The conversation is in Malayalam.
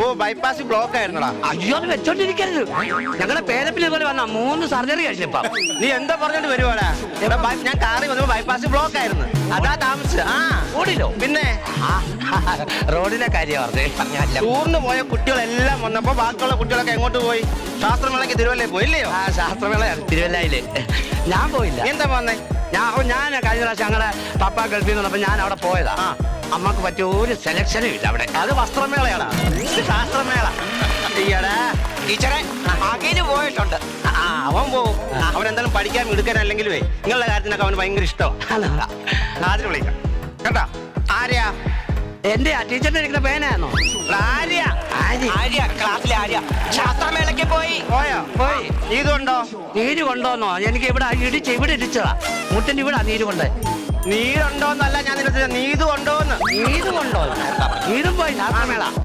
ഓ ബൈപ്പാസ് ബ്ലോക്ക് ആയിരുന്നടാ. അയ്യോ അത് വെച്ചോണ്ടിരിക്കരുത്. ഞങ്ങളുടെ പേരപ്പിൽ പോലെ വന്ന 3 സർജറി കഴിഞ്ഞിപ്പ. നീ എന്താ പറഞ്ഞോണ്ട് വരുവാടാ? ഞാൻ കാറിൽ വന്നപ്പോ ബൈപ്പാസ് ബ്ലോക്ക് ആയിരുന്നു, അതാ താമസിച്ചത്. ആ റോഡിലോ? പിന്നെ റോഡിലെ കാര്യം പറഞ്ഞല്ല. ടൂറിന് പോയ കുട്ടികളെല്ലാം വന്നപ്പോ ബാക്കിയുള്ള കുട്ടികളൊക്കെ എങ്ങോട്ട് പോയി? ശാസ്ത്രമേളയ്ക്ക് തിരുവല്ലേ പോയില്ലയോ? ആ ശാസ്ത്രമേളയാണ് തിരുവല്ലയില്. ഞാൻ പോയില്ല. എന്താ വന്നേ? ഞാൻ കഴിഞ്ഞ പ്രാവശ്യം ഞങ്ങളുടെ പപ്പ ഗൾഫിൽ നിന്ന് വന്നപ്പോ ഞാൻ അവിടെ പോയതാ. അമ്മക്ക് പറ്റിയ ഒരു സെലക്ഷനും ഇല്ല അവിടെ. അത് വസ്ത്രമേളയാടാ, ഇത് ശാസ്ത്രമേള. ടീച്ചറെ അകയില് പോയിട്ടുണ്ട്. അവൻ പോവും. അവൻ എന്തായാലും പഠിക്കാൻ എടുക്കാനല്ലെങ്കിലും നിങ്ങളുടെ കാര്യത്തിനൊക്കെ അവന് ഭയങ്കര ഇഷ്ടമാണ്. ആദ്യം വിളിക്കാം കേട്ടാ. ആര്യാ? എന്റെ ആ ടീച്ചറിന്റെ ഇരിക്കുന്ന പേനായിരുന്നോ? ക്ലാസ്സിലെ ആര്യ ശാസ്ത്രമേളയ്ക്ക് പോയി. പോയി. നീതുണ്ടോ? നീര് കൊണ്ടോന്നോ? എനിക്ക് ഇവിടെ ഇവിടെ ഇടിച്ചതാ. മുട്ടിന്റെ ഇവിടെ നീര് കൊണ്ട്. നീരുണ്ടോന്നല്ല ഞാൻ നിന്നെ, നീതു ഉണ്ടോന്ന്. നീര് കൊണ്ടോ? നീരും പോയി ശാസ്ത്രമേള.